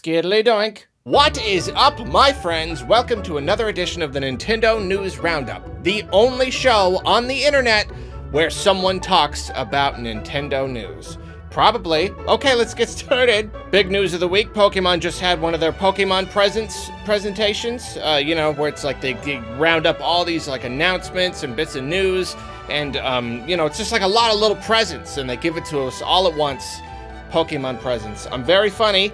Skiddly doink. What is up, my friends? Welcome to another edition of the Nintendo News Roundup, the only show on the internet where someone talks about Nintendo news. Probably. Okay, let's get started. Big news of the week, Pokemon just had one of their Pokemon presentations, where it's like they round up all these like announcements and bits of news, and it's just like a lot of little presents, and they give it to us all at once. Pokemon presents. I'm very funny.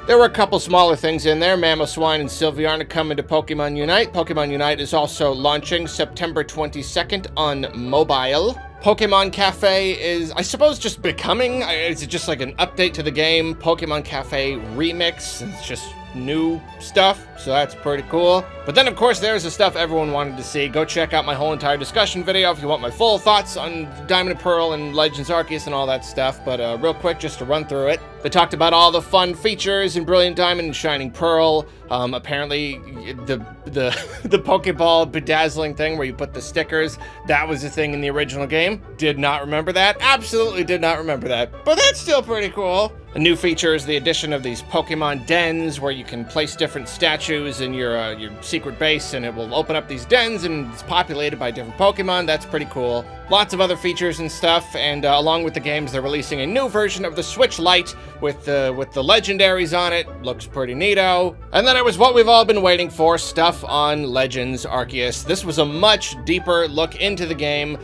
There were a couple smaller things in there. Mamoswine and Sylveon coming to Pokemon Unite. Pokemon Unite is also launching September 22nd on mobile. Pokemon Cafe is, I suppose, just becoming, it's just like an update to the game. Pokemon Cafe Remix. It's just new stuff, so that's pretty cool. But then, of course, there's the stuff everyone wanted to see. Go check out my whole entire discussion video if you want my full thoughts on Diamond and Pearl and Legends Arceus and all that stuff. But real quick, just to run through it. They talked about all the fun features in Brilliant Diamond and Shining Pearl. Apparently, the Pokeball bedazzling thing where you put the stickers, that was a thing in the original game. Did not remember that. Absolutely did not remember that. But that's still pretty cool. A new feature is the addition of these Pokemon dens where you can place different statues in your secret base, and it will open up these dens, and it's populated by different Pokemon. That's pretty cool. Lots of other features and stuff, and along with the games, they're releasing a new version of the Switch Lite with the legendaries on it. Looks pretty neato. And then it was what we've all been waiting for, stuff on Legends Arceus. This was a much deeper look into the game.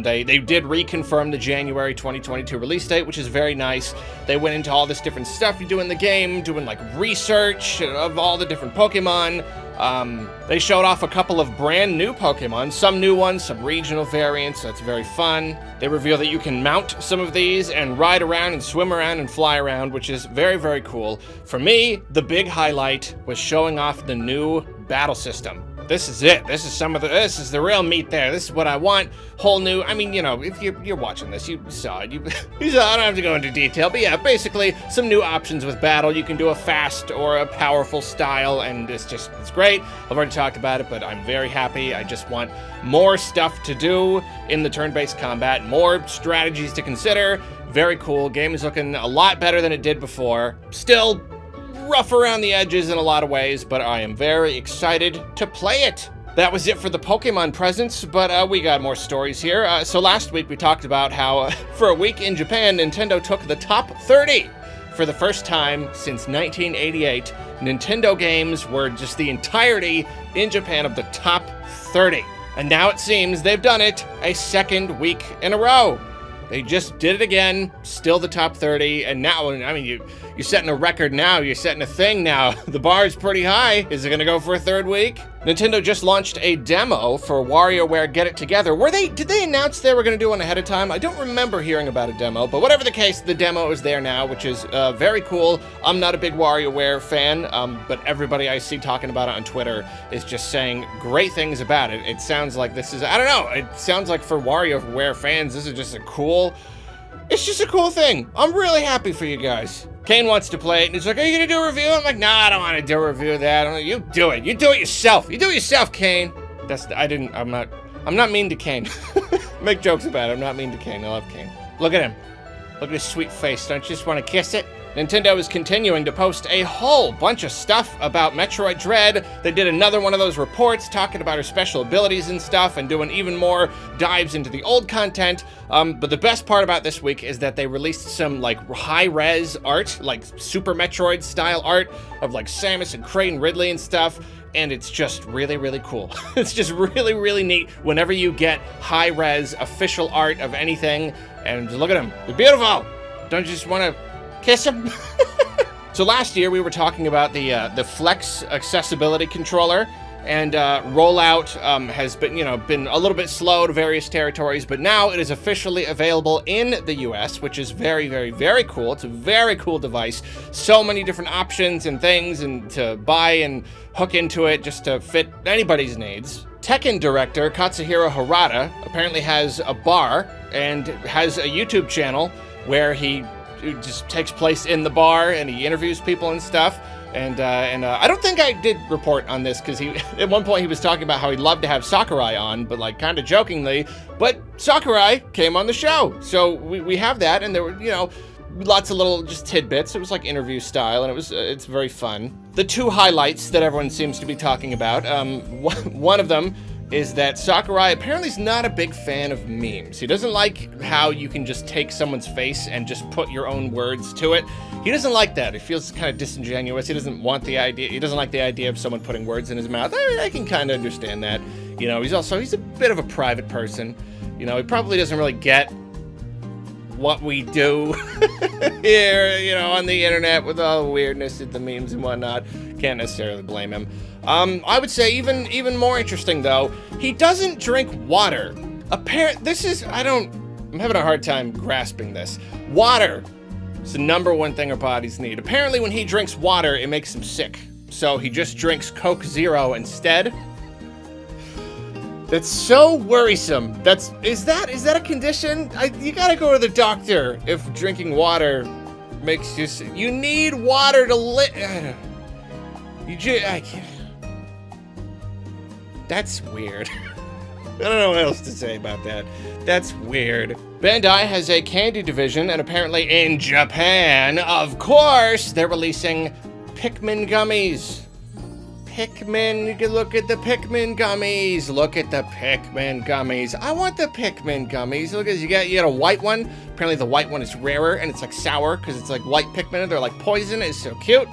They did reconfirm the January 2022 release date, which is very nice. They went into all this different stuff you do in the game, doing like research of all the different Pokemon. They showed off a couple of brand new Pokemon, some new ones, some regional variants, so that's very fun. They reveal that you can mount some of these and ride around and swim around and fly around, which is very, very cool. For me, the big highlight was showing off the new battle system. This is it. This is the real meat there. This is what I want. Whole new, if you're watching this, you saw it. You saw, I don't have to go into detail, but yeah, basically some new options with battle. You can do a fast or a powerful style, and it's great. I've already talked about it, but I'm very happy. I just want more stuff to do in the turn-based combat, more strategies to consider. Very cool. Game is looking a lot better than it did before. Still rough around the edges in a lot of ways, but I am very excited to play it. That was it for the Pokemon presents, but we got more stories here. So last week we talked about how for a week in Japan, Nintendo took the top 30. For the first time since 1988, Nintendo games were just the entirety in Japan of the top 30. And now it seems they've done it a second week in a row. They just did it again, still the top 30, and now, you're setting a record now, you're setting a thing now. The bar is pretty high. Is it gonna go for a third week? Nintendo just launched a demo for WarioWare Get It Together. Did they announce they were gonna do one ahead of time? I don't remember hearing about a demo, but whatever the case, the demo is there now, which is very cool. I'm not a big WarioWare fan, but everybody I see talking about it on Twitter is just saying great things about it. It sounds like this is, I don't know, it sounds like for WarioWare fans, this is just it's just a cool thing. I'm really happy for you guys. Kane wants to play it, and he's like, are you gonna do a review? I'm like, nah, I don't want to do a review of that. You do it. You do it yourself. You do it yourself, Kane. I'm not mean to Kane. Make jokes about it. I'm not mean to Kane. I love Kane. Look at him. Look at his sweet face. Don't you just want to kiss it? Nintendo is continuing to post a whole bunch of stuff about Metroid Dread. They did another one of those reports talking about her special abilities and stuff and doing even more dives into the old content. But the best part about this week is that they released some like high-res art, like Super Metroid style art of like Samus and Kraid and Ridley and stuff. And it's just really, really cool. It's just really, really neat whenever you get high-res official art of anything. And look at them. They're beautiful. Don't you just want to kiss him? So last year we were talking about the Flex accessibility controller, and rollout has been a little bit slow to various territories, but now it is officially available in the US, which is very, very, very cool. It's a very cool device. So many different options and things and to buy and hook into it just to fit anybody's needs. Tekken director Katsuhiro Harada apparently has a bar and has a YouTube channel where he just takes place in the bar and he interviews people and stuff. And I don't think I did report on this because at one point he was talking about how he'd love to have Sakurai on, but like kind of jokingly, but Sakurai came on the show. So we have that, and there were, lots of little just tidbits. It was like interview style, and it's very fun. The two highlights that everyone seems to be talking about, one of them is that Sakurai apparently is not a big fan of memes. He doesn't like how you can just take someone's face and just put your own words to it. He doesn't like that. It feels kind of disingenuous. He doesn't want the idea. He doesn't like the idea of someone putting words in his mouth. I can kind of understand that. You know, he's a bit of a private person. You know, he probably doesn't really get what we do here, you know, on the internet with all the weirdness of the memes and whatnot. Can't necessarily blame him. I would say even more interesting though, he doesn't drink water. I'm having a hard time grasping this. Water is the #1 thing our bodies need. Apparently when he drinks water, it makes him sick. So he just drinks Coke Zero instead. That's so worrisome. Is that a condition? You gotta go to the doctor if drinking water makes you sick. You need water to live. I can't. That's weird. I don't know what else to say about that. That's weird. Bandai has a candy division, and apparently in Japan, of course, they're releasing Pikmin Gummies. Pikmin, you can look at the Pikmin Gummies. Look at the Pikmin Gummies. I want the Pikmin Gummies. Look at you got a white one. Apparently the white one is rarer, and it's like sour, because it's like white Pikmin. They're like poison. It's so cute.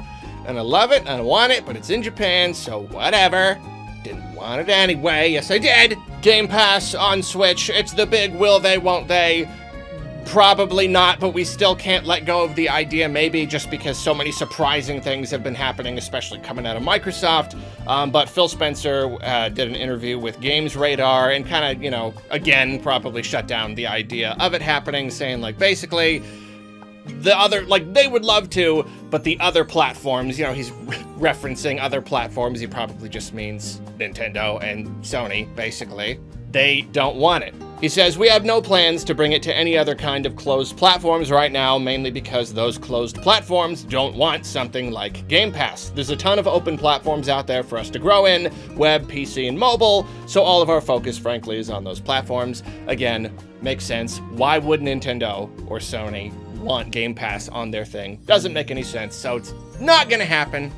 And I love it, and I want it, but it's in Japan, so whatever. Didn't want it anyway. Yes, I did. Game Pass on Switch. It's the big will they, won't they? Probably not, but we still can't let go of the idea, maybe just because so many surprising things have been happening, especially coming out of Microsoft. But Phil Spencer did an interview with Games Radar and kind of, you know, again, probably shut down the idea of it happening, saying, like, basically, the other, like, they would love to, but the other platforms, you know, he's referencing other platforms. He probably just means Nintendo and Sony, basically. They don't want it. He says, we have no plans to bring it to any other kind of closed platforms right now, mainly because those closed platforms don't want something like Game Pass. There's a ton of open platforms out there for us to grow in, web, PC, and mobile, so all of our focus, frankly, is on those platforms. Again, makes sense. Why would Nintendo or Sony want Game Pass on their thing? Doesn't make any sense, so it's not gonna happen.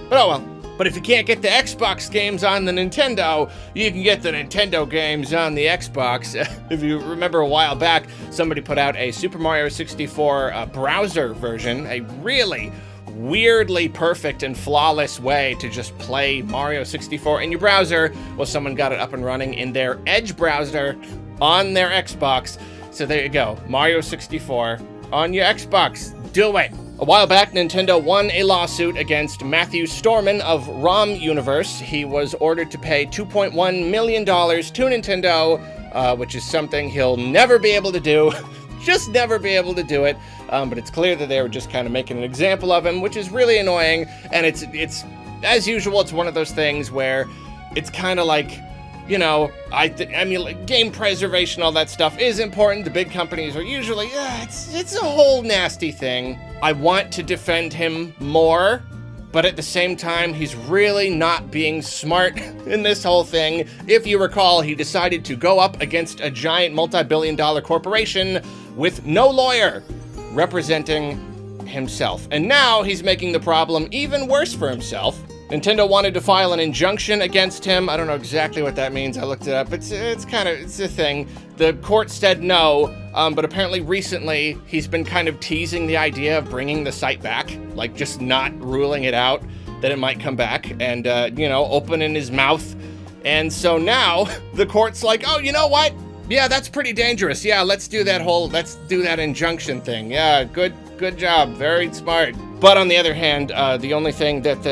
But oh well. But if you can't get the Xbox games on the Nintendo, you can get the Nintendo games on the Xbox. If you remember a while back, somebody put out a Super Mario 64 browser version, a really weirdly perfect and flawless way to just play Mario 64 in your browser. Well, someone got it up and running in their Edge browser on their Xbox. So there you go, Mario 64 on your Xbox. Do it. A while back, Nintendo won a lawsuit against Matthew Storman of Rom Universe. He was ordered to pay $2.1 million to Nintendo, which is something he'll never be able to do. Just never be able to do it. But it's clear that they were just kind of making an example of him, which is really annoying. And it's as usual, it's one of those things where it's kind of like, you know, I mean, like, game preservation, all that stuff is important. The big companies are usually, it's a whole nasty thing. I want to defend him more, but at the same time, he's really not being smart in this whole thing. If you recall, he decided to go up against a giant multi-billion-dollar corporation with no lawyer representing himself. And now he's making the problem even worse for himself. Nintendo wanted to file an injunction against him. I don't know exactly what that means. I looked it up. It's a thing. The court said no, but apparently recently he's been kind of teasing the idea of bringing the site back, like just not ruling it out that it might come back, and you know, opening his mouth. And so now the court's like, oh, you know what? Yeah, that's pretty dangerous. Yeah, let's do that injunction thing. Yeah, good job. Very smart. But on the other hand, the only thing that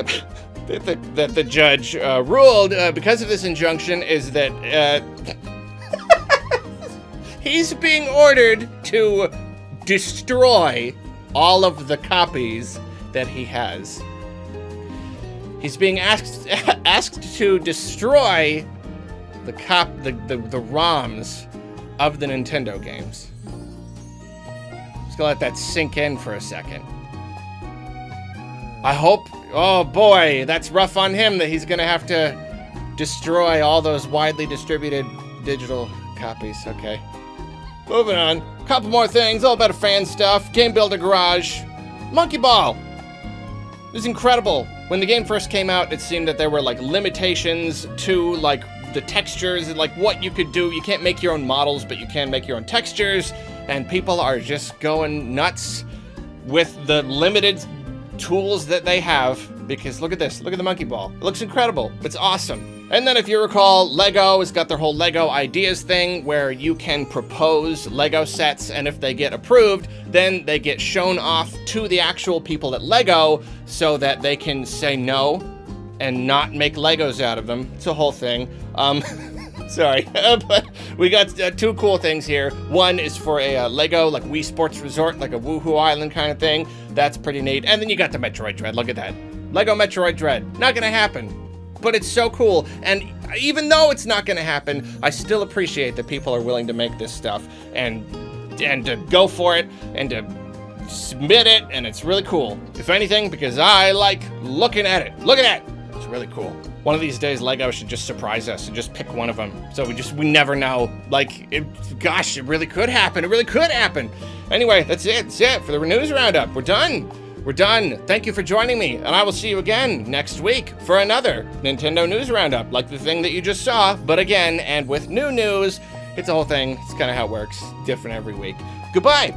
the judge ruled because of this injunction is that he's being ordered to destroy all of the copies that he has. He's being asked to destroy the ROMs of the Nintendo games. Just gonna let that sink in for a second. I hope, oh boy, that's rough on him that he's gonna have to destroy all those widely distributed digital copies. Okay, moving on. Couple more things, all about fan stuff. Game Builder Garage. Monkey Ball. It was incredible. When the game first came out, it seemed that there were like limitations to like the textures and like what you could do. You can't make your own models, but you can make your own textures. And people are just going nuts with the limited tools that they have, because look at this, look at the monkey ball. It looks incredible, it's awesome. And then if you recall, Lego has got their whole Lego ideas thing where you can propose Lego sets, and if they get approved, then they get shown off to the actual people at Lego so that they can say no and not make Legos out of them. It's a whole thing. Sorry, but we got two cool things here. One is for a Lego, like Wii Sports Resort, like a Woohoo Island kind of thing. That's pretty neat. And then you got the Metroid Dread, look at that. Lego Metroid Dread, not gonna happen. But it's so cool, and even though it's not gonna happen, I still appreciate that people are willing to make this stuff and to go for it and to submit it, and it's really cool. If anything, because I like looking at it. Look at that, it's really cool. One of these days, Lego should just surprise us and just pick one of them. So we never know. Like, gosh, it really could happen. It really could happen. Anyway, that's it. That's it for the news roundup. We're done. We're done. Thank you for joining me, and I will see you again next week for another Nintendo News Roundup, like the thing that you just saw, but again, and with new news. It's a whole thing. It's kind of how it works. Different every week. Goodbye.